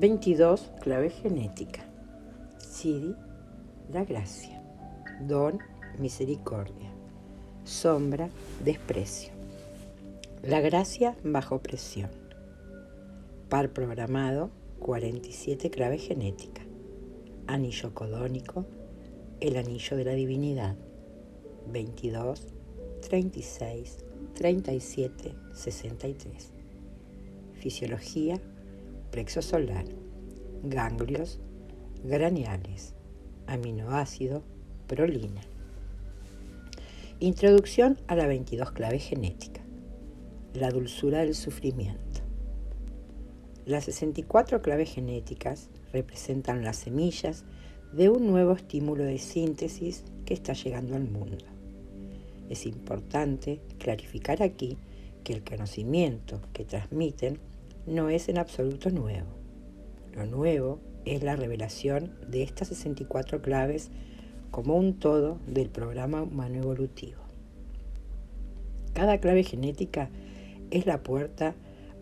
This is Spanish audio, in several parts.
22, clave genética. Siddhi, la gracia. Don, misericordia. Sombra, desprecio. La gracia bajo presión. Par programado, 47, clave genética. Anillo codónico, el anillo de la divinidad. 22, 36, 37, 63. Fisiología, plexo solar, ganglios, graneales, aminoácido, prolina. Introducción a la 22 clave genética. La dulzura del sufrimiento. Las 64 claves genéticas representan las semillas de un nuevo estímulo de síntesis que está llegando al mundo. Es importante clarificar aquí que el conocimiento que transmiten no es en absoluto nuevo. Lo nuevo es la revelación de estas 64 claves como un todo del programa humano evolutivo. Cada clave genética es la puerta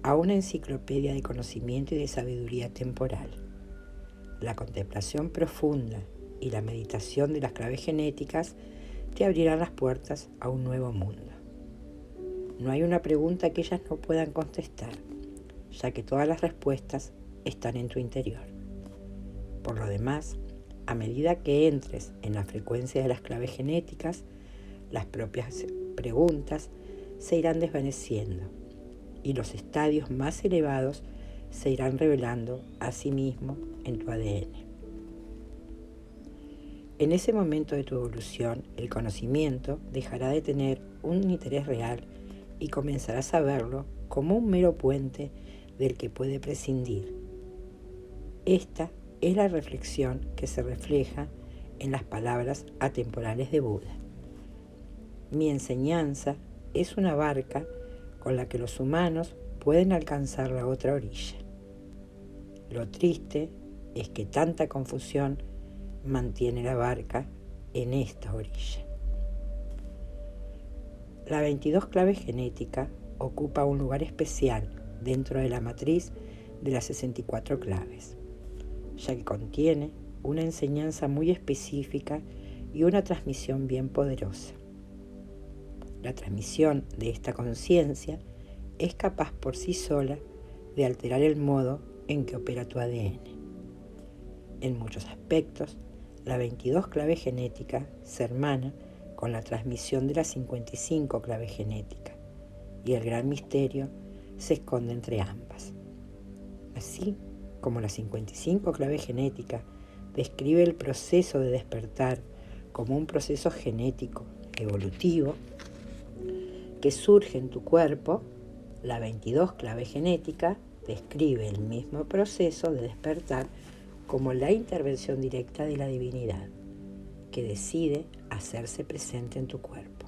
a una enciclopedia de conocimiento y de sabiduría temporal. La contemplación profunda y la meditación de las claves genéticas te abrirán las puertas a un nuevo mundo. No hay una pregunta que ellas no puedan contestar, ya que todas las respuestas están en tu interior. Por lo demás, a medida que entres en la frecuencia de las claves genéticas, las propias preguntas se irán desvaneciendo y los estadios más elevados se irán revelando a sí mismos en tu ADN. En ese momento de tu evolución, el conocimiento dejará de tener un interés real y comenzarás a verlo como un mero puente del que puede prescindir. Esta es la reflexión que se refleja en las palabras atemporales de Buda. Mi enseñanza es una barca con la que los humanos pueden alcanzar la otra orilla. Lo triste es que tanta confusión mantiene la barca en esta orilla. La 22 clave genética ocupa un lugar especial dentro de la matriz de las 64 claves, ya que contiene una enseñanza muy específica y una transmisión bien poderosa. La transmisión de esta conciencia es capaz por sí sola de alterar el modo en que opera tu ADN. En muchos aspectos, la 22 clave genética se hermana con la transmisión de las 55 clave genética, y el gran misterio se esconde entre ambas. Así como la 55 clave genética describe el proceso de despertar como un proceso genético evolutivo que surge en tu cuerpo, la 22 clave genética describe el mismo proceso de despertar como la intervención directa de la divinidad, que decide hacerse presente en tu cuerpo.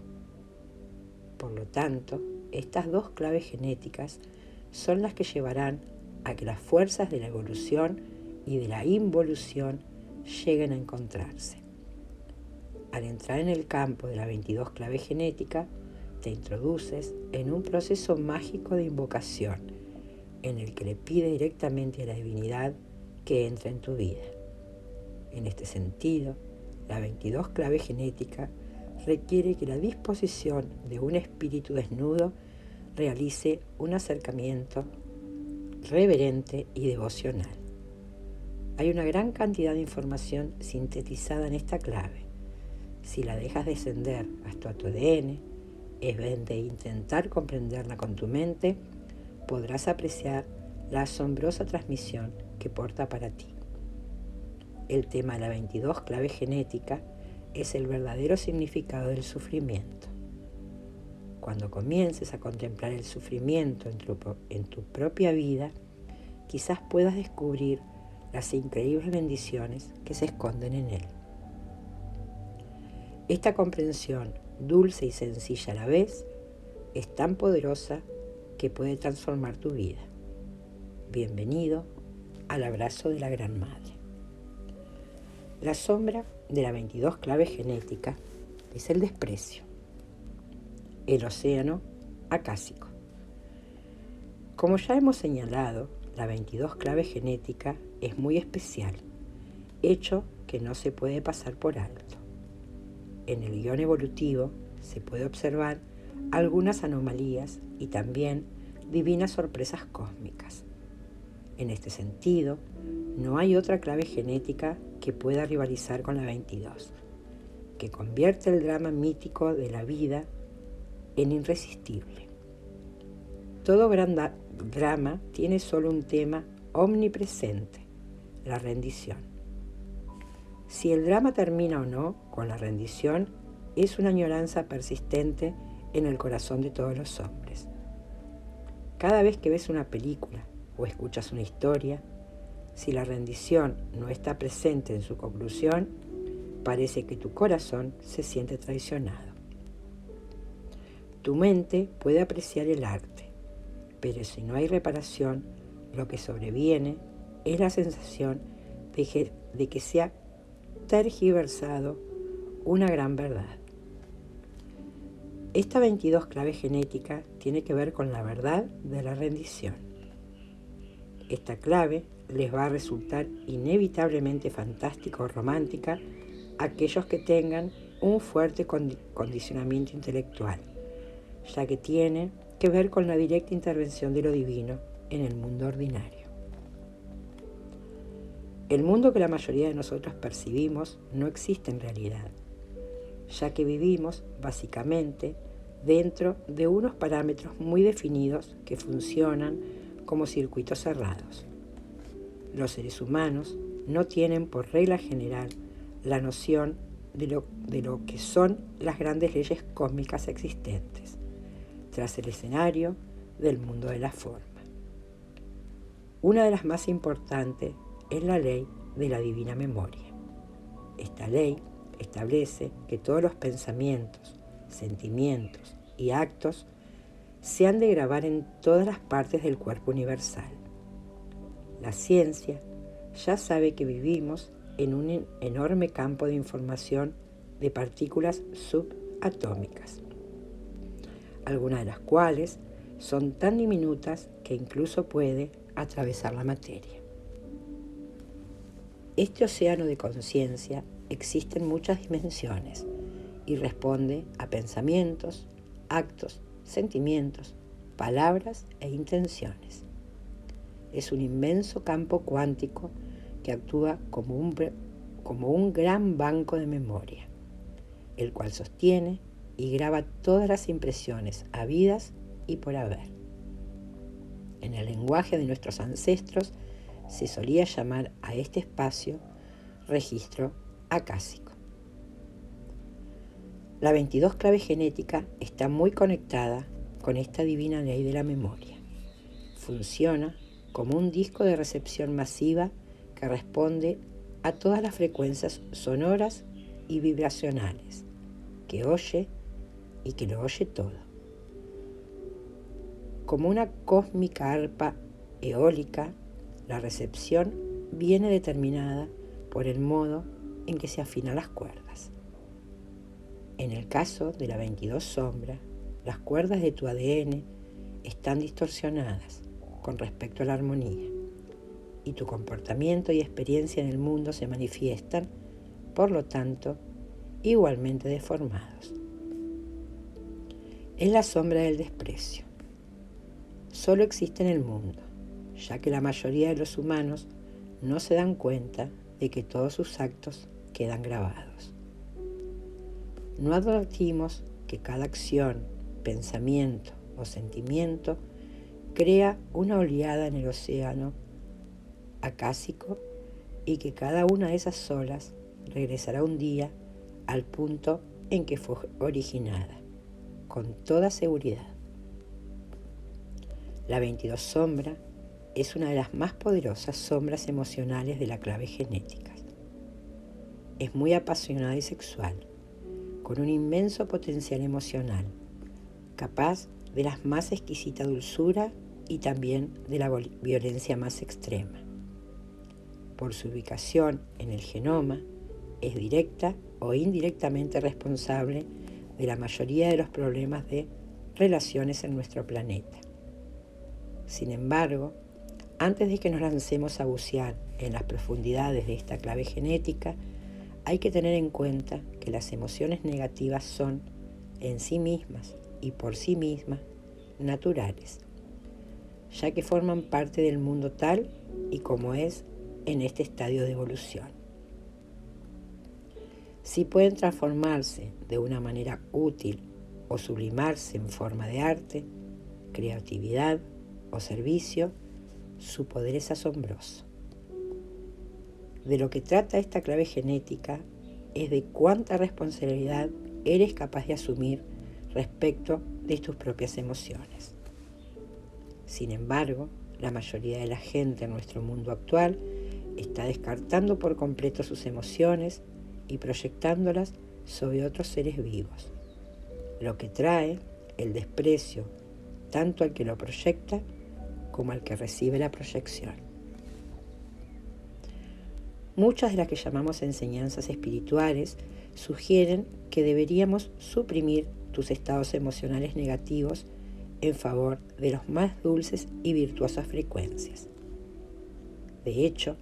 Por lo tanto, estas dos claves genéticas son las que llevarán a que las fuerzas de la evolución y de la involución lleguen a encontrarse. Al entrar en el campo de la 22 clave genética, te introduces en un proceso mágico de invocación, en el que le pide directamente a la divinidad que entre en tu vida. En este sentido, la 22 clave genética requiere que la disposición de un espíritu desnudo realice un acercamiento reverente y devocional. Hay una gran cantidad de información sintetizada en esta clave. Si la dejas descender hasta tu ADN, en vez de intentar comprenderla con tu mente, podrás apreciar la asombrosa transmisión que porta para ti. El tema de la 22 clave genética es el verdadero significado del sufrimiento. Cuando comiences a contemplar el sufrimiento en tu propia vida, quizás puedas descubrir las increíbles bendiciones que se esconden en él. Esta comprensión, dulce y sencilla a la vez, es tan poderosa que puede transformar tu vida. Bienvenido al abrazo de la Gran Madre. La sombra de la 22 clave genética es el desprecio. El océano acásico. Como ya hemos señalado, La 22 clave genética es muy especial, hecho que no se puede pasar por alto. En el guión evolutivo se puede observar algunas anomalías y también divinas sorpresas cósmicas. En este sentido, no hay otra clave genética que pueda rivalizar con la 22, que convierte el drama mítico de la vida en irresistible. Todo gran drama tiene solo un tema omnipresente, la rendición. Si el drama termina o no con la rendición, es una añoranza persistente en el corazón de todos los hombres. Cada vez que ves una película o escuchas una historia, si la rendición no está presente en su conclusión, parece que tu corazón se siente traicionado. Tu mente puede apreciar el arte, pero si no hay reparación, lo que sobreviene es la sensación de que se ha tergiversado una gran verdad. Esta 22 clave genética tiene que ver con la verdad de la rendición. Esta clave les va a resultar inevitablemente fantástica o romántica a aquellos que tengan un fuerte condicionamiento intelectual, ya que tiene que ver con la directa intervención de lo divino en el mundo ordinario. El mundo que la mayoría de nosotros percibimos no existe en realidad, ya que vivimos básicamente dentro de unos parámetros muy definidos que funcionan como circuitos cerrados. Los seres humanos no tienen por regla general la noción de lo que son las grandes leyes cósmicas existentes, tras el escenario del mundo de la forma. Una de las más importantes es la ley de la divina memoria. Esta ley establece que todos los pensamientos, sentimientos y actos se han de grabar en todas las partes del cuerpo universal. La ciencia ya sabe que vivimos en un enorme campo de información de partículas subatómicas, algunas de las cuales son tan diminutas que incluso puede atravesar la materia. Este océano de conciencia existe en muchas dimensiones y responde a pensamientos, actos, sentimientos, palabras e intenciones. Es un inmenso campo cuántico que actúa como un gran banco de memoria, el cual sostiene y graba todas las impresiones habidas y por haber. En el lenguaje de nuestros ancestros se solía llamar a este espacio registro acásico. La 22 clave genética está muy conectada con esta divina ley de la memoria. Funciona como un disco de recepción masiva que responde a todas las frecuencias sonoras y vibracionales, que oye y que lo oye todo. Como una cósmica arpa eólica, la recepción viene determinada por el modo en que se afinan las cuerdas. En el caso de la 22 sombra, las cuerdas de tu ADN están distorsionadas con respecto a la armonía, y tu comportamiento y experiencia en el mundo se manifiestan, por lo tanto, igualmente deformados. Es la sombra del desprecio. Solo existe en el mundo, ya que la mayoría de los humanos no se dan cuenta de que todos sus actos quedan grabados. No advertimos que cada acción, pensamiento o sentimiento crea una oleada en el océano acásico y que cada una de esas olas regresará un día al punto en que fue originada, con toda seguridad. La 22 sombra es una de las más poderosas sombras emocionales de la clave genética. Es muy apasionada y sexual, con un inmenso potencial emocional, capaz de la más exquisita dulzura y también de la violencia más extrema. Por su ubicación en el genoma, es directa o indirectamente responsable de la mayoría de los problemas de relaciones en nuestro planeta. Sin embargo, Antes de que nos lancemos a bucear en las profundidades de esta clave genética, hay que tener en cuenta que las emociones negativas son, en sí mismas y por sí mismas, naturales, ya que forman parte del mundo tal y como es en este estadio de evolución. Si pueden transformarse de una manera útil o sublimarse en forma de arte, creatividad o servicio, su poder es asombroso. De lo que trata esta clave genética es de cuánta responsabilidad eres capaz de asumir respecto de tus propias emociones. Sin embargo, la mayoría de la gente en nuestro mundo actual está descartando por completo sus emociones y proyectándolas sobre otros seres vivos, lo que trae el desprecio tanto al que lo proyecta como al que recibe la proyección. Muchas de las que llamamos enseñanzas espirituales sugieren que deberíamos suprimir tus estados emocionales negativos en favor de los más dulces y virtuosas frecuencias. De hecho,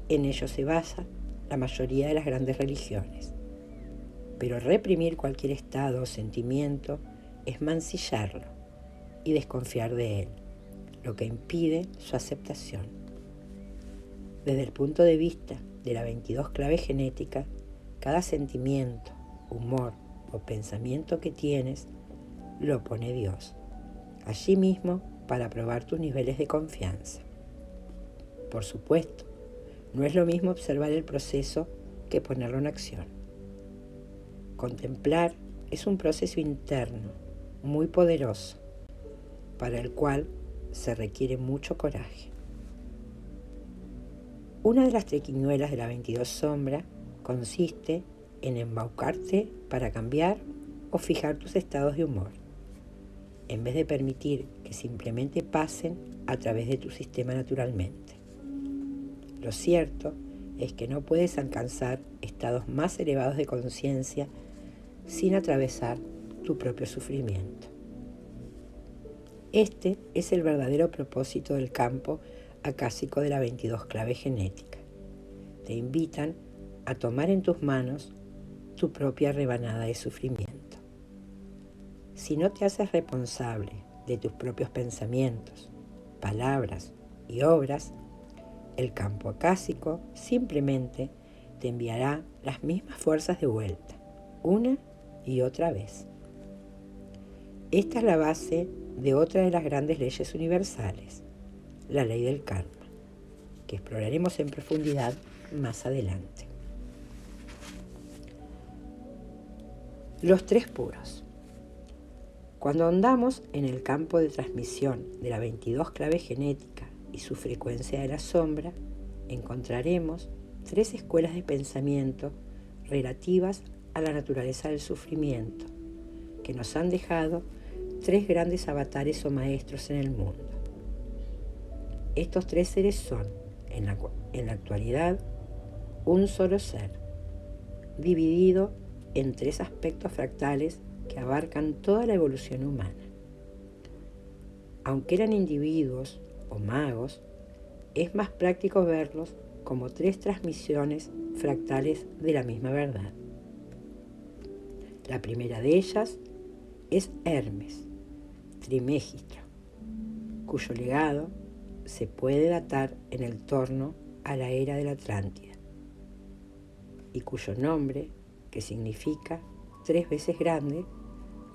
en ello se basa la mayoría de las grandes religiones. Pero reprimir cualquier estado o sentimiento es mancillarlo y desconfiar de él, lo que impide su aceptación. Desde el punto de vista de la 22 clave genética, cada sentimiento, humor o pensamiento que tienes lo pone Dios, allí mismo para probar tus niveles de confianza. Por supuesto, no es lo mismo observar el proceso que ponerlo en acción. Contemplar es un proceso interno, muy poderoso, para el cual se requiere mucho coraje. Una de las triquiñuelas de la 22 sombra consiste en embaucarte para cambiar o fijar tus estados de humor, en vez de permitir que simplemente pasen a través de tu sistema naturalmente. Lo cierto es que no puedes alcanzar estados más elevados de conciencia sin atravesar tu propio sufrimiento. Este es el verdadero propósito del campo acásico de la 22 clave genética. Te invitan a tomar en tus manos tu propia rebanada de sufrimiento. Si no te haces responsable de tus propios pensamientos, palabras y obras, el campo acásico simplemente te enviará las mismas fuerzas de vuelta, una y otra vez. Esta es la base de otra de las grandes leyes universales, la ley del karma, que exploraremos en profundidad más adelante. Los tres puros. Cuando andamos en el campo de transmisión de la 22 clave genética y su frecuencia de la sombra, encontraremos tres escuelas de pensamiento relativas a la naturaleza del sufrimiento, que nos han dejado tres grandes avatares o maestros en el mundo. Estos tres seres son, en la actualidad, un solo ser, dividido en tres aspectos fractales que abarcan toda la evolución humana. Aunque eran individuos o magos, es más práctico verlos como tres transmisiones fractales de la misma verdad. La primera de ellas es Hermes, Trimégistro, cuyo legado se puede datar en el torno a la era de la Atlántida, y cuyo nombre, que significa 3 veces grande,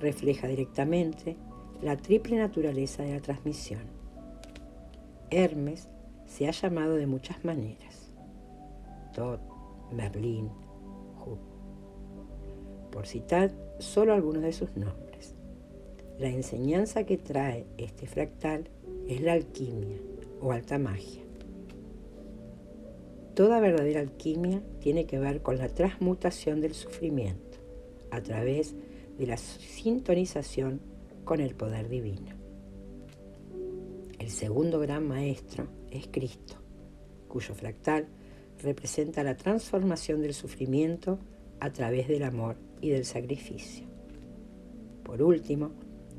refleja directamente la triple naturaleza de la transmisión. Hermes se ha llamado de muchas maneras: Thoth, Merlín, Hu, por citar solo algunos de sus nombres. La enseñanza que trae este fractal es la alquimia o alta magia. Toda verdadera alquimia tiene que ver con la transmutación del sufrimiento a través de la sintonización con el poder divino. El segundo gran maestro es Cristo, cuyo fractal representa la transformación del sufrimiento a través del amor y del sacrificio. Por último,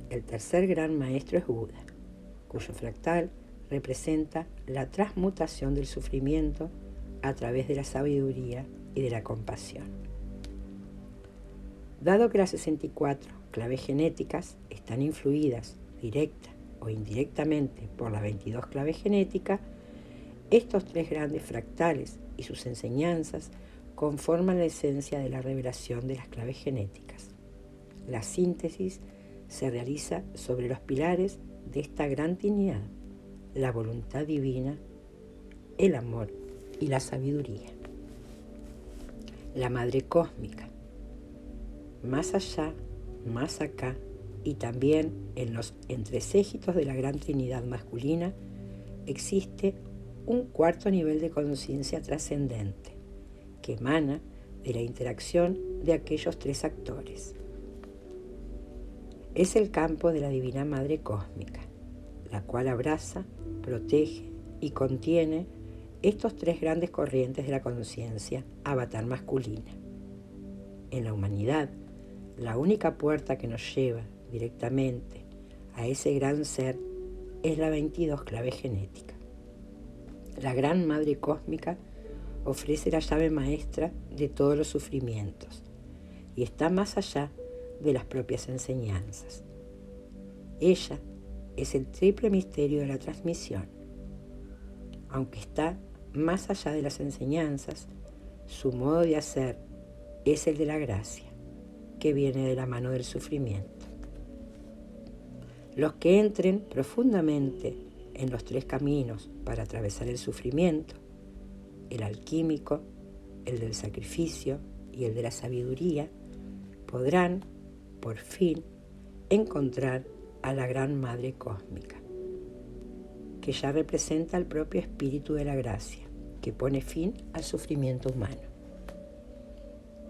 el tercer gran maestro es Buda, cuyo fractal representa la transmutación del sufrimiento a través de la sabiduría y de la compasión. Dado que las 64 claves genéticas están influidas directa o indirectamente por las 22 claves genéticas, estos tres grandes fractales y sus enseñanzas conforman la esencia de la revelación de las claves genéticas. La síntesis se realiza sobre los pilares de esta gran Trinidad: la voluntad divina, el amor y la sabiduría. La Madre Cósmica. Más allá, más acá y también en los entreségitos de la gran Trinidad masculina existe un cuarto nivel de conciencia trascendente que emana de la interacción de aquellos tres actores. Es el campo de la Divina Madre Cósmica, la cual abraza, protege y contiene estos tres grandes corrientes de la conciencia avatar masculina. En la humanidad, la única puerta que nos lleva directamente a ese gran ser es la 22 clave genética. La Gran Madre Cósmica ofrece la llave maestra de todos los sufrimientos y está más allá de las propias enseñanzas. Ella es el triple misterio de la transmisión. Aunque está más allá de las enseñanzas, su modo de hacer es el de la gracia, que viene de la mano del sufrimiento. Los que entren profundamente en los tres caminos para atravesar el sufrimiento, el alquímico, el del sacrificio y el de la sabiduría, podrán, por fin, encontrar a la Gran Madre Cósmica, que ya representa el propio espíritu de la gracia, que pone fin al sufrimiento humano.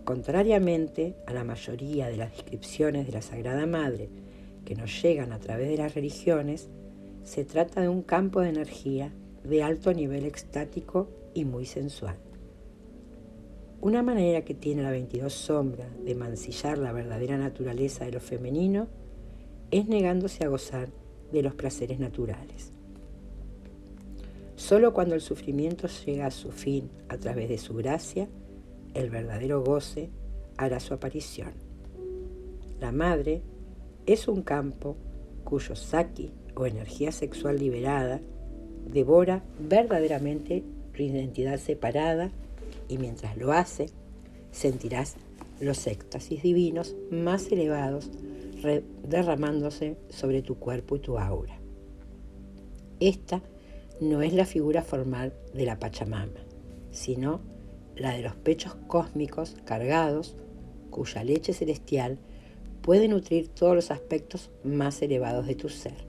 Contrariamente a la mayoría de las descripciones de la Sagrada Madre que nos llegan a través de las religiones, se trata de un campo de energía de alto nivel extático y muy sensual. Una manera que tiene la 22 sombra de mancillar la verdadera naturaleza de lo femenino es negándose a gozar de los placeres naturales. Solo cuando el sufrimiento llega a su fin a través de su gracia, el verdadero goce hará su aparición. La madre es un campo cuyo saki o energía sexual liberada devora verdaderamente tu identidad separada, y mientras lo hace, sentirás los éxtasis divinos más elevados derramándose sobre tu cuerpo y tu aura. Esta no es la figura formal de la Pachamama, sino la de los pechos cósmicos cargados, cuya leche celestial puede nutrir todos los aspectos más elevados de tu ser.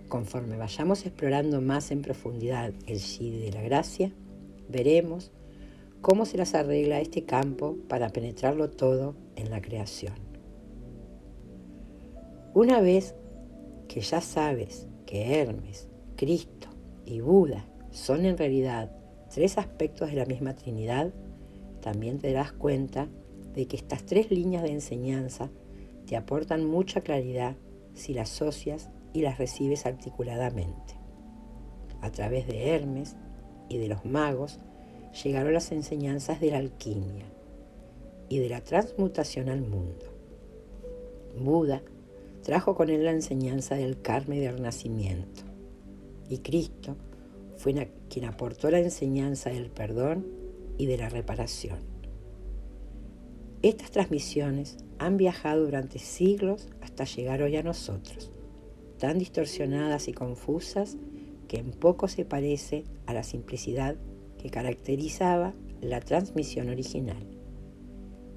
Conforme vayamos explorando más en profundidad el Siddhi de la gracia, veremos cómo se las arregla este campo para penetrarlo todo en la creación. Una vez que ya sabes que Hermes, Cristo y Buda son en realidad tres aspectos de la misma Trinidad, también te darás cuenta de que estas tres líneas de enseñanza te aportan mucha claridad si las asocias y las recibes articuladamente. A través de Hermes y de los magos llegaron las enseñanzas de la alquimia y de la transmutación al mundo. Buda trajo con él la enseñanza del karma y del renacimiento, y Cristo fue quien aportó la enseñanza del perdón y de la reparación. Estas transmisiones han viajado durante siglos hasta llegar hoy a nosotros, tan distorsionadas y confusas que en poco se parece a la simplicidad que caracterizaba la transmisión original.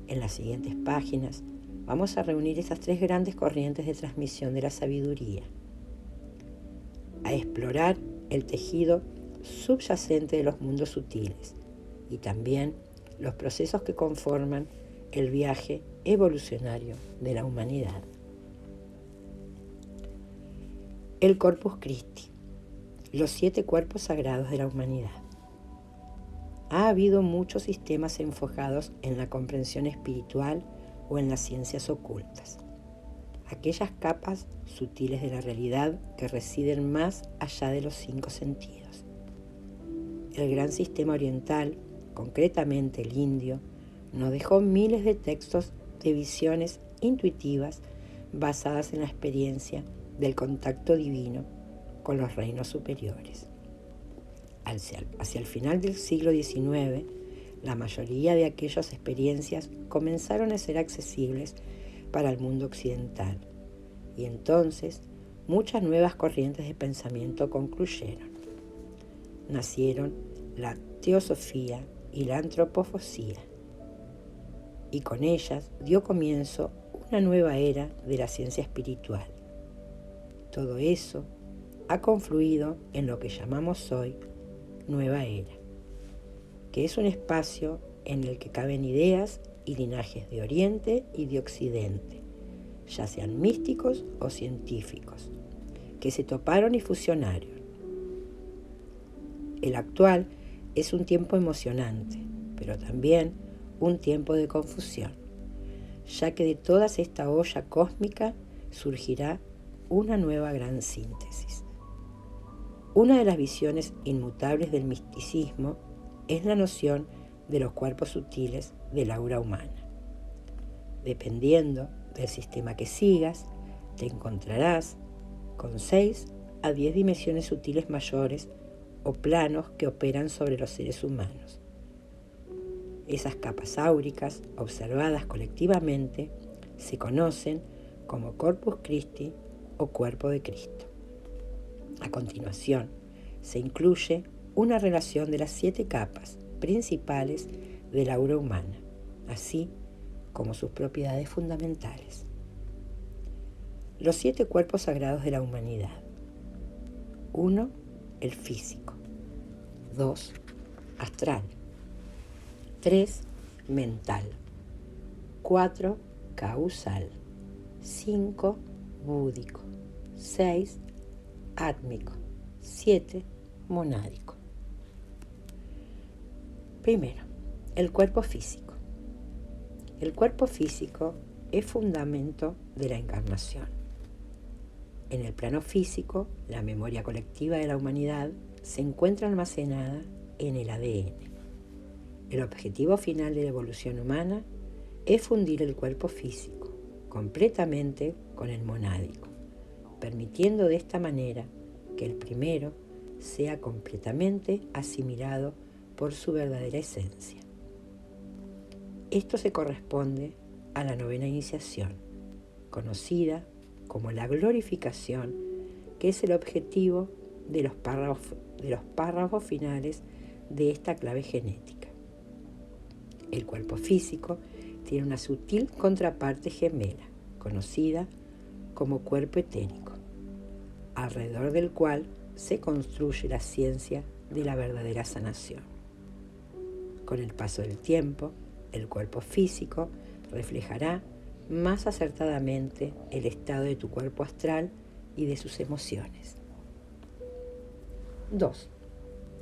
En las siguientes páginas vamos a reunir esas tres grandes corrientes de transmisión de la sabiduría, a explorar el tejido subyacente de los mundos sutiles y también los procesos que conforman el viaje evolucionario de la humanidad. El Corpus Christi, los 7 cuerpos sagrados de la humanidad. Ha habido muchos sistemas enfocados en la comprensión espiritual o en las ciencias ocultas. aquellas capas sutiles de la realidad que residen más allá de los 5 sentidos. El gran sistema oriental, concretamente el indio, nos dejó miles de textos de visiones intuitivas basadas en la experiencia del contacto divino con los reinos superiores. Hacia el final del siglo XIX, la mayoría de aquellas experiencias comenzaron a ser accesibles para el mundo occidental, y entonces muchas nuevas corrientes de pensamiento concluyeron. Nacieron la teosofía y la antropofosía, y con ellas dio comienzo una nueva era de la ciencia espiritual. Todo eso ha confluido en lo que llamamos hoy Nueva Era, que es un espacio en el que caben ideas y linajes de Oriente y de Occidente, ya sean místicos o científicos, que se toparon y fusionaron. El actual es un tiempo emocionante, pero también un tiempo de confusión, ya que de toda esta olla cósmica surgirá una nueva gran síntesis. Una de las visiones inmutables del misticismo es la noción de los cuerpos sutiles del aura humana. Dependiendo del sistema que sigas, te encontrarás con 6 a 10 dimensiones sutiles mayores o planos que operan sobre los seres humanos. Esas capas áuricas, observadas colectivamente, se conocen como Corpus Christi o Cuerpo de Cristo. A continuación, se incluye una relación de las 7 capas principales del aura humana, así como sus propiedades fundamentales. Los 7 cuerpos sagrados de la humanidad. 1. El físico. 2. Astral. 3. Mental. 4. Causal. 5. Búdico. 6. Átmico. 7. Monádico. Primero, el cuerpo físico. El cuerpo físico es fundamento de la encarnación. En el plano físico, la memoria colectiva de la humanidad se encuentra almacenada en el ADN. El objetivo final de la evolución humana es fundir el cuerpo físico completamente con el monádico, permitiendo de esta manera que el primero sea completamente asimilado por su verdadera esencia. Esto se corresponde a la novena iniciación, conocida como la glorificación, que es el objetivo de los párrafos finales de esta clave genética. El cuerpo físico tiene una sutil contraparte gemela, conocida como cuerpo etérico, alrededor del cual se construye la ciencia de la verdadera sanación. Con el paso del tiempo, el cuerpo físico reflejará más acertadamente el estado de tu cuerpo astral y de sus emociones. 2.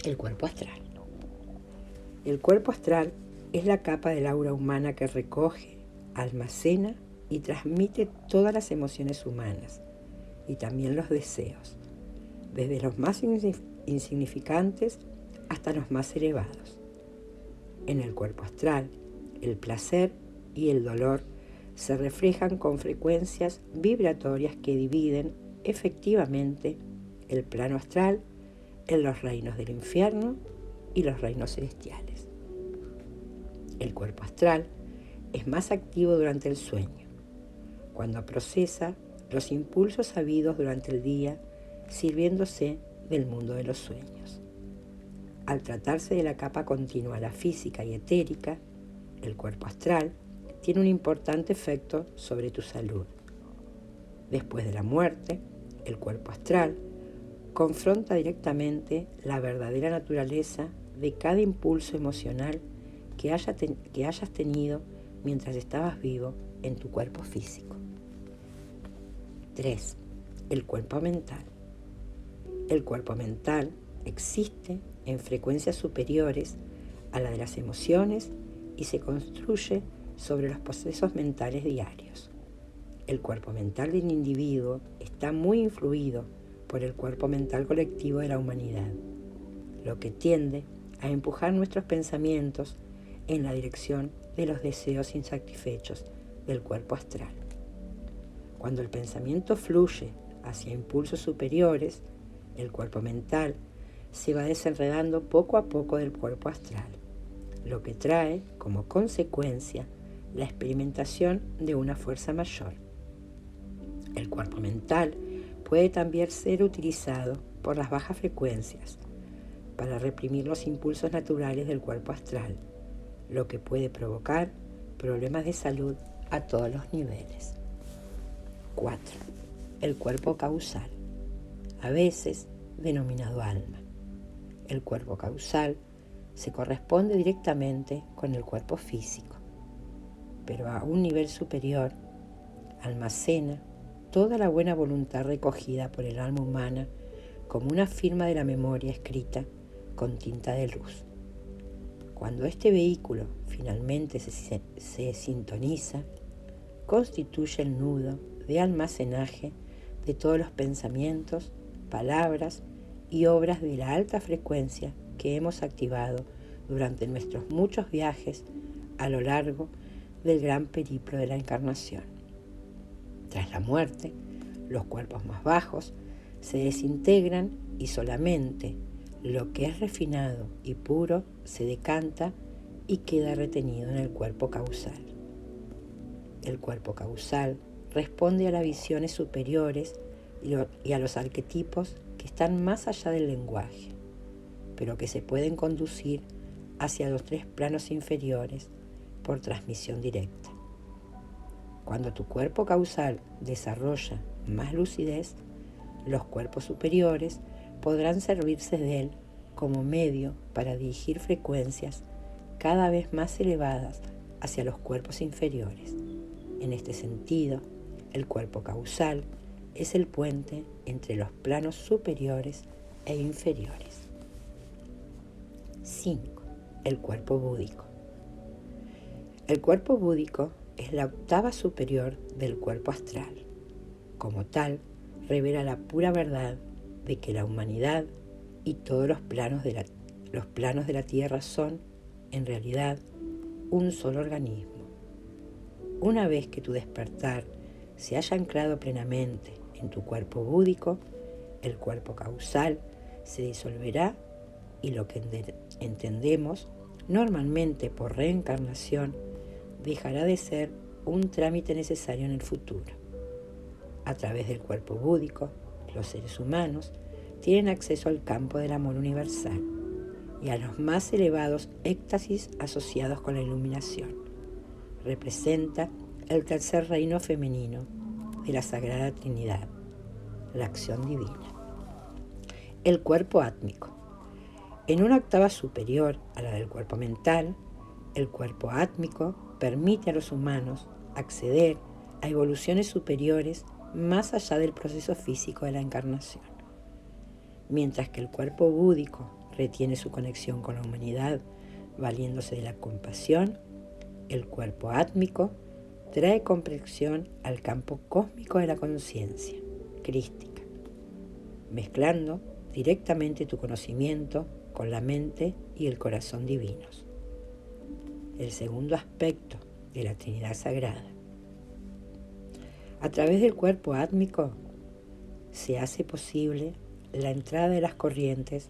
El cuerpo astral. El cuerpo astral es la capa del aura humana que recoge, almacena y transmite todas las emociones humanas y también los deseos, desde los más insignificantes hasta los más elevados. En el cuerpo astral, el placer y el dolor se reflejan con frecuencias vibratorias que dividen efectivamente el plano astral en los reinos del infierno y los reinos celestiales. El cuerpo astral es más activo durante el sueño, cuando procesa los impulsos habidos durante el día, sirviéndose del mundo de los sueños. Al tratarse de la capa continua, la física y etérica, el cuerpo astral tiene un importante efecto sobre tu salud. Después de la muerte, el cuerpo astral confronta directamente la verdadera naturaleza de cada impulso emocional que hayas tenido mientras estabas vivo en tu cuerpo físico. 3. El cuerpo mental. El cuerpo mental existe en frecuencias superiores a la de las emociones y se construye sobre los procesos mentales diarios. El cuerpo mental del individuo está muy influido por el cuerpo mental colectivo de la humanidad, lo que tiende a empujar nuestros pensamientos en la dirección de los deseos insatisfechos del cuerpo astral. Cuando el pensamiento fluye hacia impulsos superiores, el cuerpo mental se va desenredando poco a poco del cuerpo astral, lo que trae como consecuencia la experimentación de una fuerza mayor. El cuerpo mental puede también ser utilizado por las bajas frecuencias para reprimir los impulsos naturales del cuerpo astral, lo que puede provocar problemas de salud a todos los niveles. 4. El cuerpo causal, a veces denominado alma. El cuerpo causal se corresponde directamente con el cuerpo físico, pero a un nivel superior almacena toda la buena voluntad recogida por el alma humana como una firma de la memoria escrita con tinta de luz. Cuando este vehículo finalmente se sintoniza, constituye el nudo de almacenaje de todos los pensamientos, palabras y obras de la alta frecuencia que hemos activado durante nuestros muchos viajes a lo largo del gran periplo de la encarnación. Tras la muerte, los cuerpos más bajos se desintegran y solamente lo que es refinado y puro se decanta y queda retenido en el cuerpo causal. El cuerpo causal responde a las visiones superiores y a los arquetipos que están más allá del lenguaje, pero que se pueden conducir hacia los 3 planos inferiores por transmisión directa. Cuando tu cuerpo causal desarrolla más lucidez, los cuerpos superiores podrán servirse de él como medio para dirigir frecuencias cada vez más elevadas hacia los cuerpos inferiores. En este sentido, el cuerpo causal es el puente entre los planos superiores e inferiores. 5. El cuerpo búdico. El cuerpo búdico es la octava superior del cuerpo astral. Como tal, revela la pura verdad de que la humanidad y todos los planos de la Tierra son, en realidad, un solo organismo. Una vez que tu despertar se haya anclado plenamente en tu cuerpo búdico, el cuerpo causal se disolverá y lo que entendemos normalmente por reencarnación dejará de ser un trámite necesario en el futuro. A través del cuerpo búdico, los seres humanos tienen acceso al campo del amor universal y a los más elevados éxtasis asociados con la iluminación. Representa el tercer reino femenino de la Sagrada Trinidad, la acción divina. El cuerpo átmico. En una octava superior a la del cuerpo mental, el cuerpo átmico permite a los humanos acceder a evoluciones superiores más allá del proceso físico de la encarnación. Mientras que el cuerpo búdico retiene su conexión con la humanidad valiéndose de la compasión, el cuerpo átmico trae comprensión al campo cósmico de la conciencia, crística, mezclando directamente tu conocimiento con la mente y el corazón divinos. El segundo aspecto de la Trinidad Sagrada. A través del cuerpo átmico se hace posible la entrada de las corrientes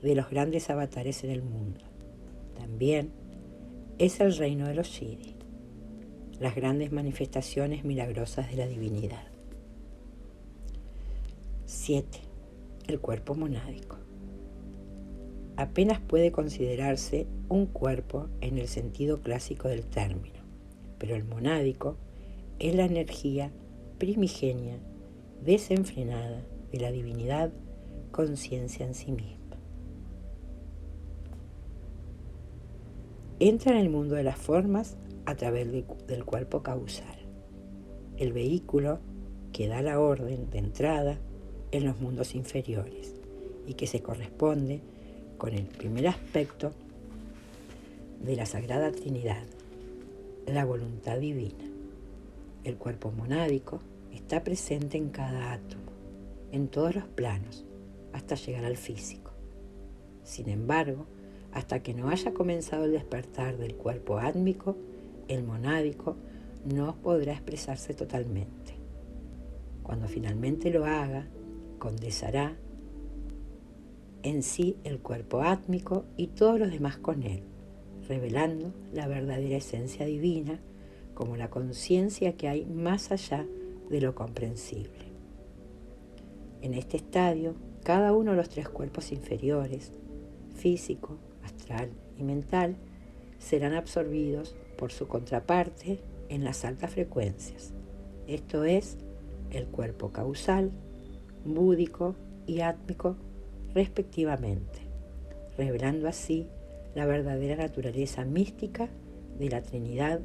de los grandes avatares en el mundo. También es el reino de los Siddhi, las grandes manifestaciones milagrosas de la divinidad. 7. El cuerpo monádico. Apenas puede considerarse un cuerpo en el sentido clásico del término, pero el monádico es la energía primigenia, desenfrenada de la divinidad, conciencia en sí misma. Entra en el mundo de las formas a través del cuerpo causal, el vehículo que da la orden de entrada en los mundos inferiores y que se corresponde con el primer aspecto de la Sagrada Trinidad, la voluntad divina. El cuerpo monádico está presente en cada átomo, en todos los planos, hasta llegar al físico. Sin embargo, hasta que no haya comenzado el despertar del cuerpo átmico, el monádico no podrá expresarse totalmente. Cuando finalmente lo haga, condensará en sí el cuerpo átmico y todos los demás con él, revelando la verdadera esencia divina como la conciencia que hay más allá de lo comprensible. En este estadio, cada uno de los tres cuerpos inferiores, físico, astral y mental, serán absorbidos por su contraparte en las altas frecuencias, esto es, el cuerpo causal, búdico y átmico respectivamente, revelando así la verdadera naturaleza mística de la Trinidad,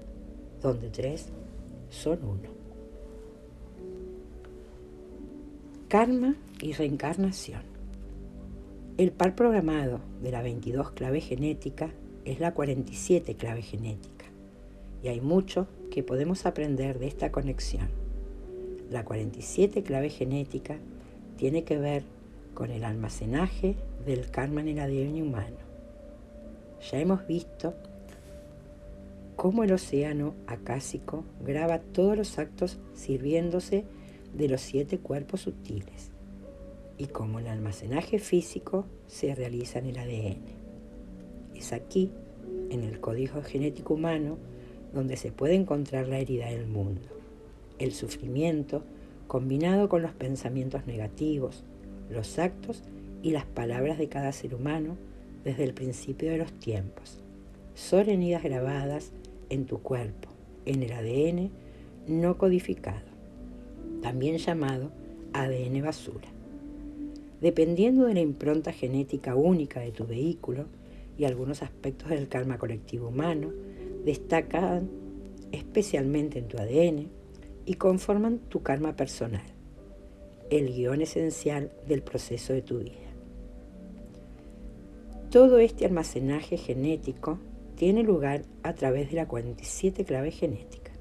donde tres son uno. Karma y reencarnación. El par programado de la 22 clave genética es la 47 clave genética, y hay mucho que podemos aprender de esta conexión. La 47 clave genética tiene que ver con el almacenaje del karma en el ADN humano. Ya hemos visto cómo el océano acásico graba todos los actos sirviéndose de los 7 cuerpos sutiles y cómo el almacenaje físico se realiza en el ADN. Es aquí, en el código genético humano, donde se puede encontrar la herida del mundo, el sufrimiento combinado con los pensamientos negativos, los actos y las palabras de cada ser humano desde el principio de los tiempos. Son heridas grabadas en tu cuerpo, en el ADN no codificado, también llamado ADN basura. Dependiendo de la impronta genética única de tu vehículo y algunos aspectos del karma colectivo humano, destacan especialmente en tu ADN y conforman tu karma personal, el guión esencial del proceso de tu vida. Todo este almacenaje genético tiene lugar a través de la 47 clave genética.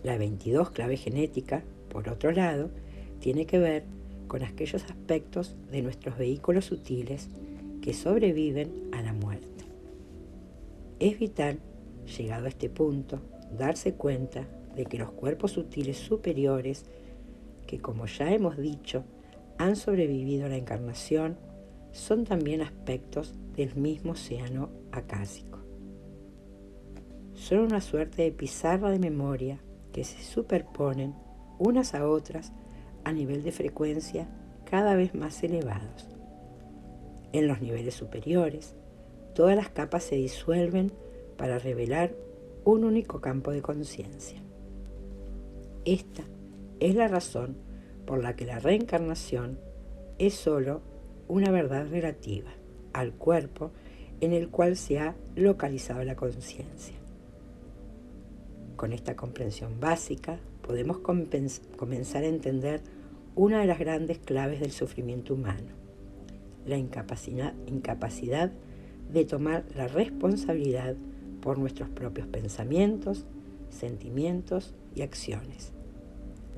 La 22 clave genética, por otro lado, tiene que ver con aquellos aspectos de nuestros vehículos sutiles que sobreviven a la muerte. Es vital, llegado a este punto, darse cuenta de que los cuerpos sutiles superiores, que como ya hemos dicho, han sobrevivido a la encarnación, son también aspectos del mismo océano acásico. Son una suerte de pizarra de memoria que se superponen unas a otras a nivel de frecuencia cada vez más elevados. En los niveles superiores, todas las capas se disuelven para revelar un único campo de conciencia. Esta es la razón por la que la reencarnación es sólo una verdad relativa al cuerpo en el cual se ha localizado la conciencia. Con esta comprensión básica podemos comenzar a entender una de las grandes claves del sufrimiento humano, la incapacidad de tomar la responsabilidad por nuestros propios pensamientos, sentimientos y acciones.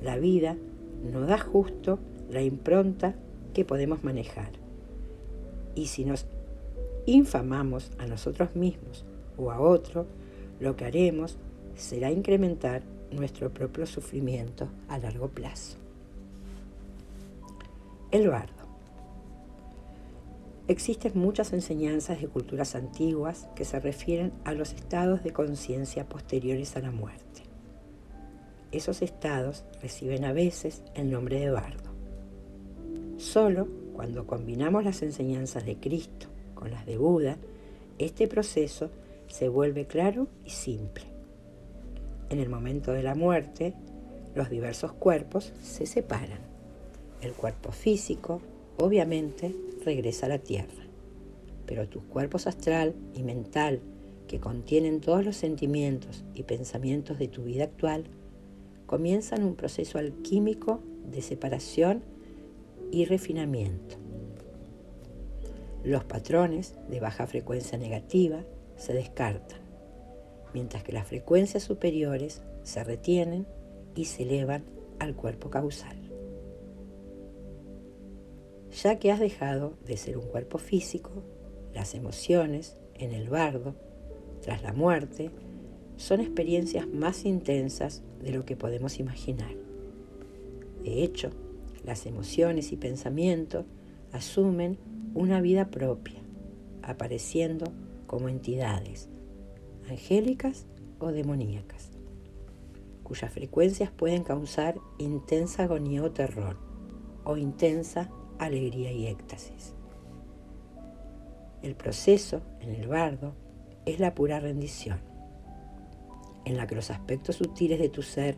La vida nos da justo la impronta que podemos manejar. Y si nos infamamos a nosotros mismos o a otro, lo que haremos será incrementar nuestro propio sufrimiento a largo plazo. El bardo. Existen muchas enseñanzas de culturas antiguas que se refieren a los estados de conciencia posteriores a la muerte. Esos estados reciben a veces el nombre de bardo. Solo cuando combinamos las enseñanzas de Cristo con las de Buda, este proceso se vuelve claro y simple. En el momento de la muerte, los diversos cuerpos se separan. El cuerpo físico, obviamente, regresa a la tierra, pero tus cuerpos astral y mental, que contienen todos los sentimientos y pensamientos de tu vida actual, comienzan un proceso alquímico de separación y refinamiento. Los patrones de baja frecuencia negativa se descartan mientras que las frecuencias superiores se retienen y se elevan al cuerpo causal. Ya que has dejado de ser un cuerpo físico, las emociones en el bardo, tras la muerte, son experiencias más intensas de lo que podemos imaginar. De hecho, las emociones y pensamientos asumen una vida propia, apareciendo como entidades angélicas o demoníacas, cuyas frecuencias pueden causar intensa agonía o terror, o intensa alegría y éxtasis. El proceso en el bardo es la pura rendición, en la que los aspectos sutiles de tu ser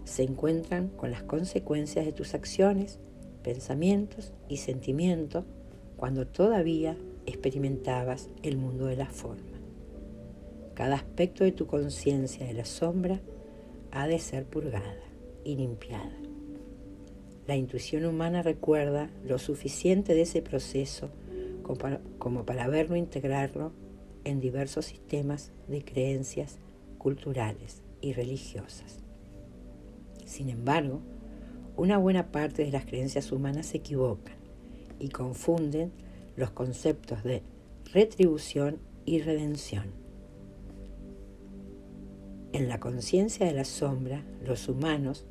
se encuentran con las consecuencias de tus acciones, pensamientos y sentimientos cuando todavía experimentabas el mundo de la forma. Cada aspecto de tu conciencia de la sombra ha de ser purgada y limpiada. La intuición humana recuerda lo suficiente de ese proceso como para verlo e integrarlo en diversos sistemas de creencias culturales y religiosas. Sin embargo, una buena parte de las creencias humanas se equivocan y confunden los conceptos de retribución y redención. En la conciencia de la sombra, los humanos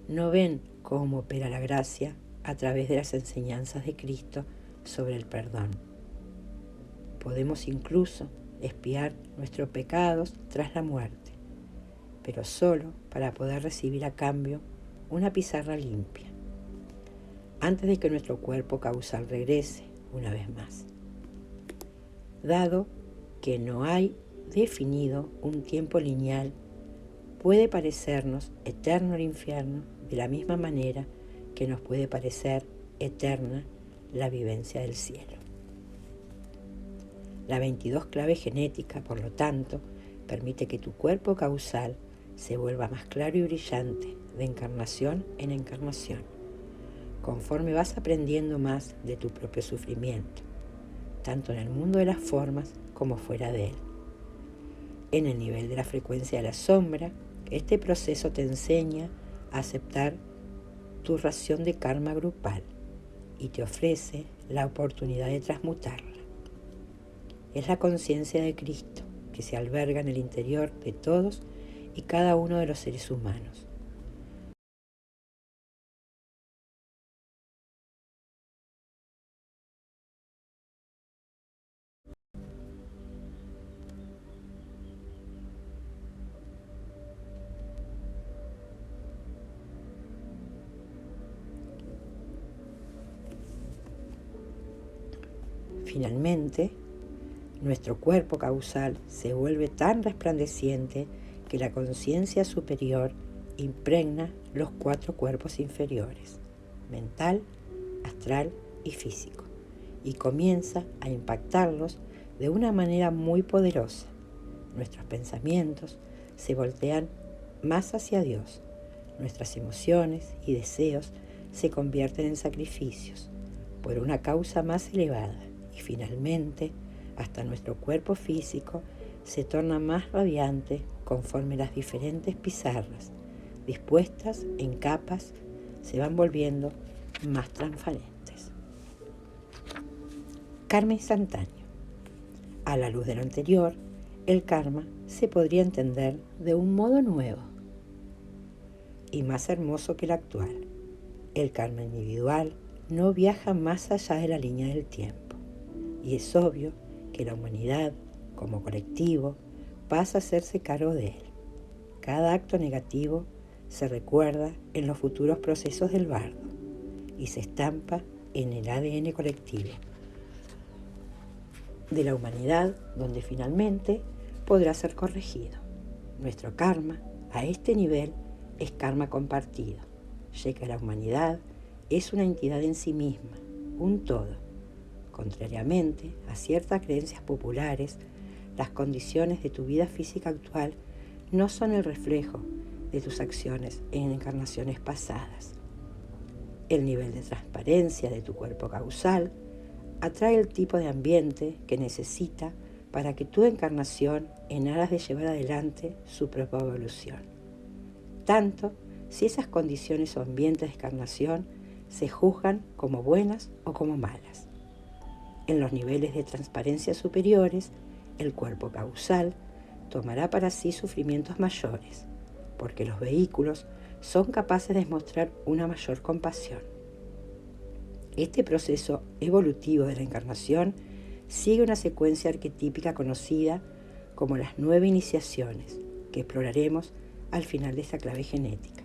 no ven cómo opera la gracia a través de las enseñanzas de Cristo sobre el perdón. Podemos incluso expiar nuestros pecados tras la muerte, pero solo para poder recibir a cambio una pizarra limpia, antes de que nuestro cuerpo causal regrese una vez más. Dado que no hay definido un tiempo lineal, puede parecernos eterno el infierno de la misma manera que nos puede parecer eterna la vivencia del cielo. La 22 clave genética, por lo tanto, permite que tu cuerpo causal se vuelva más claro y brillante de encarnación en encarnación, conforme vas aprendiendo más de tu propio sufrimiento, tanto en el mundo de las formas como fuera de él. En el nivel de la frecuencia de la sombra, este proceso te enseña a aceptar tu ración de karma grupal y te ofrece la oportunidad de transmutarla. Es la conciencia de Cristo que se alberga en el interior de todos y cada uno de los seres humanos. Finalmente, nuestro cuerpo causal se vuelve tan resplandeciente que la conciencia superior impregna los 4 cuerpos inferiores, mental, astral y físico, y comienza a impactarlos de una manera muy poderosa. Nuestros pensamientos se voltean más hacia Dios, nuestras emociones y deseos se convierten en sacrificios por una causa más elevada, y finalmente hasta nuestro cuerpo físico se torna más radiante conforme las diferentes pizarras, dispuestas en capas, se van volviendo más transparentes. Karma instantáneo. A la luz de lo anterior, el karma se podría entender de un modo nuevo y más hermoso que el actual. El karma individual no viaja más allá de la línea del tiempo, y es obvio que la humanidad, como colectivo, pasa a hacerse cargo de él. Cada acto negativo se recuerda en los futuros procesos del bardo y se estampa en el ADN colectivo de la humanidad, donde finalmente podrá ser corregido. Nuestro karma, a este nivel, es karma compartido, ya que la humanidad es una entidad en sí misma, un todo. Contrariamente a ciertas creencias populares, las condiciones de tu vida física actual no son el reflejo de tus acciones en encarnaciones pasadas. El nivel de transparencia de tu cuerpo causal atrae el tipo de ambiente que necesita para que tu encarnación en aras de llevar adelante su propia evolución. Tanto si esas condiciones o ambientes de encarnación se juzgan como buenas o como malas. En los niveles de transparencia superiores, el cuerpo causal tomará para sí sufrimientos mayores, porque los vehículos son capaces de mostrar una mayor compasión. Este proceso evolutivo de la encarnación sigue una secuencia arquetípica conocida como las 9 iniciaciones, que exploraremos al final de esta clave genética.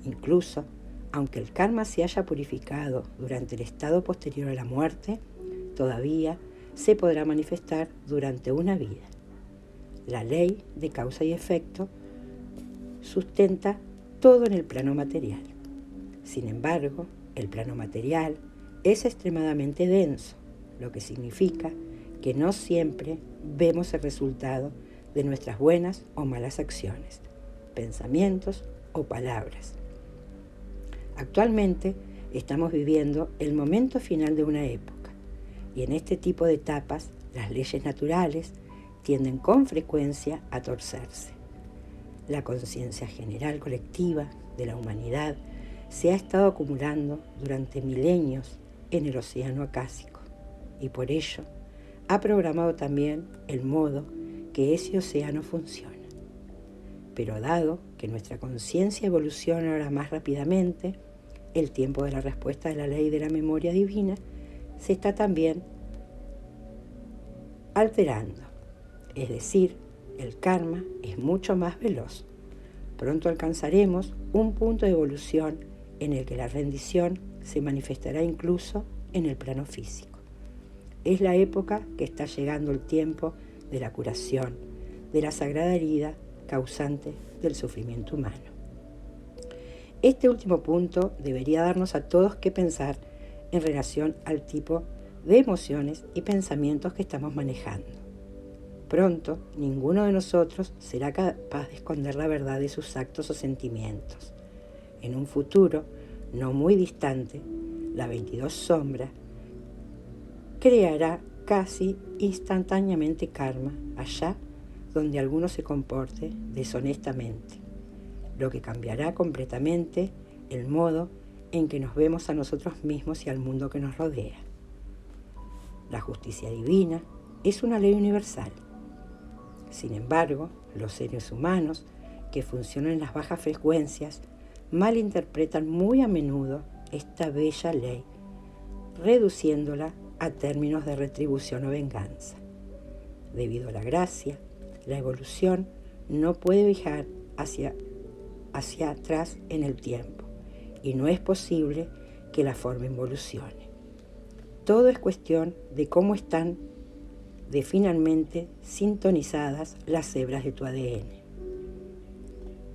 Incluso, aunque el karma se haya purificado durante el estado posterior a la muerte, todavía se podrá manifestar durante una vida. La ley de causa y efecto sustenta todo en el plano material. Sin embargo, el plano material es extremadamente denso, lo que significa que no siempre vemos el resultado de nuestras buenas o malas acciones, pensamientos o palabras. Actualmente estamos viviendo el momento final de una época, y en este tipo de etapas las leyes naturales tienden con frecuencia a torcerse. La conciencia general colectiva de la humanidad se ha estado acumulando durante milenios en el océano acásico, y por ello ha programado también el modo que ese océano funciona. Pero dado que nuestra conciencia evoluciona ahora más rápidamente, el tiempo de la respuesta de la ley de la memoria divina se está también alterando. Es decir, el karma es mucho más veloz. Pronto alcanzaremos un punto de evolución en el que la rendición se manifestará incluso en el plano físico. Es la época que está llegando el tiempo de la curación, de la sagrada herida causante del sufrimiento humano. Este último punto debería darnos a todos que pensar en relación al tipo de emociones y pensamientos que estamos manejando. Pronto, ninguno de nosotros será capaz de esconder la verdad de sus actos o sentimientos. En un futuro no muy distante, la 22 sombra creará casi instantáneamente karma allá donde alguno se comporte deshonestamente, lo que cambiará completamente el modo en que nos vemos a nosotros mismos y al mundo que nos rodea. La justicia divina es una ley universal. Sin embargo, los seres humanos que funcionan en las bajas frecuencias malinterpretan muy a menudo esta bella ley, reduciéndola a términos de retribución o venganza. Debido a la gracia, la evolución no puede viajar hacia atrás en el tiempo, y no es posible que la forma involucione. Todo es cuestión de cómo están finalmente sintonizadas las hebras de tu ADN.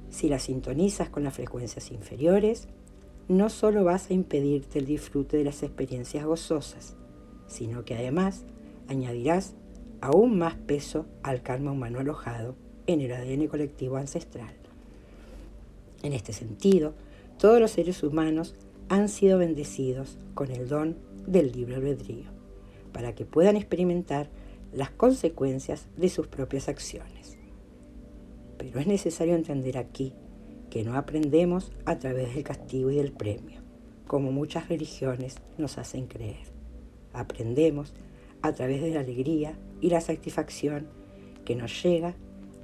Si las sintonizas con las frecuencias inferiores, no solo vas a impedirte el disfrute de las experiencias gozosas, sino que además añadirás aún más peso al karma humano alojado en el ADN colectivo ancestral. En este sentido, todos los seres humanos han sido bendecidos con el don del libre albedrío, para que puedan experimentar las consecuencias de sus propias acciones. Pero es necesario entender aquí que no aprendemos a través del castigo y del premio, como muchas religiones nos hacen creer. Aprendemos a través de la alegría y la satisfacción que nos llega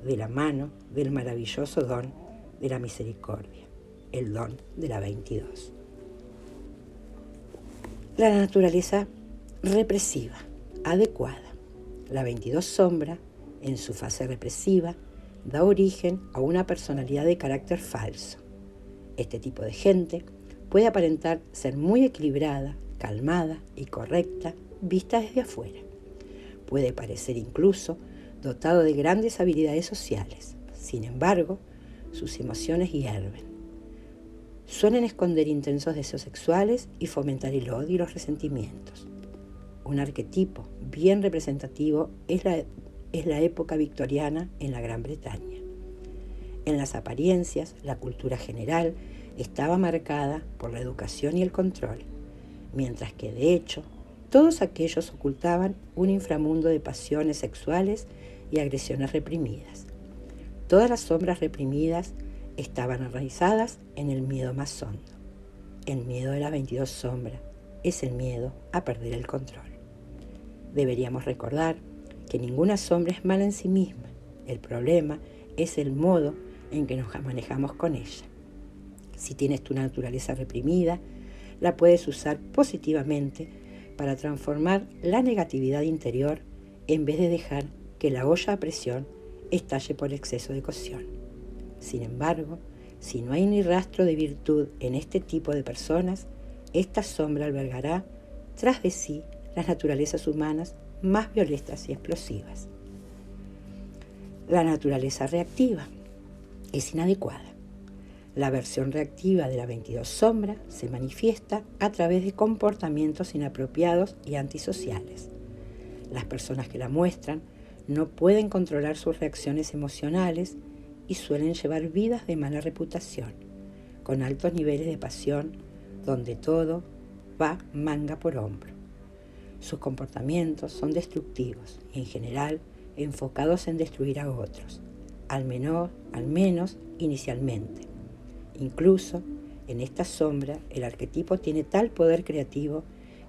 de la mano del maravilloso don de la misericordia, el don de la 22. La naturaleza represiva, adecuada. La 22 sombra, en su fase represiva, da origen a una personalidad de carácter falso. Este tipo de gente puede aparentar ser muy equilibrada, calmada y correcta vista desde afuera. Puede parecer incluso dotado de grandes habilidades sociales. Sin embargo, sus emociones hierven. Suelen esconder intensos deseos sexuales y fomentar el odio y los resentimientos. Un arquetipo bien representativo es la época victoriana en la Gran Bretaña. En las apariencias, la cultura general estaba marcada por la educación y el control, mientras que de hecho Todos aquellos ocultaban un inframundo de pasiones sexuales y agresiones reprimidas. Todas las sombras reprimidas estaban enraizadas en el miedo más hondo. El miedo de las 22 sombras es el miedo a perder el control. Deberíamos recordar que ninguna sombra es mala en sí misma. El problema es el modo en que nos manejamos con ella. Si tienes tu naturaleza reprimida, la puedes usar positivamente para transformar la negatividad interior en vez de dejar que la olla a presión estalle por exceso de cocción. Sin embargo, si no hay ni rastro de virtud en este tipo de personas, esta sombra albergará tras de sí las naturalezas humanas más violentas y explosivas. La naturaleza reactiva es inadecuada. La versión reactiva de la 22 sombra se manifiesta a través de comportamientos inapropiados y antisociales. Las personas que la muestran no pueden controlar sus reacciones emocionales y suelen llevar vidas de mala reputación, con altos niveles de pasión, donde todo va manga por hombro. Sus comportamientos son destructivos y en general enfocados en destruir a otros, al menos inicialmente. Incluso en esta sombra el arquetipo tiene tal poder creativo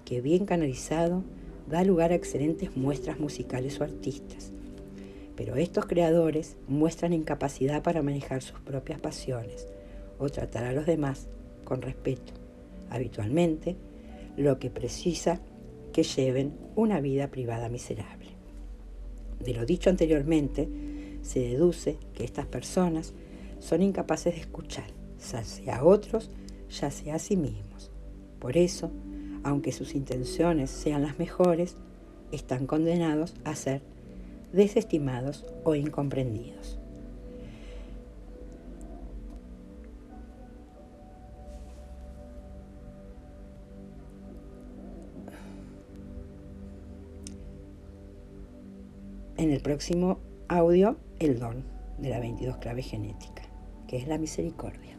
que bien canalizado da lugar a excelentes muestras musicales o artistas. Pero estos creadores muestran incapacidad para manejar sus propias pasiones o tratar a los demás con respeto, habitualmente, lo que precisa que lleven una vida privada miserable. De lo dicho anteriormente, se deduce que estas personas son incapaces de escuchar, ya sea a otros, ya sea a sí mismos. Por eso, aunque sus intenciones sean las mejores, están condenados a ser desestimados o incomprendidos. En el próximo audio, el don de la 22 clave genética, que es la misericordia.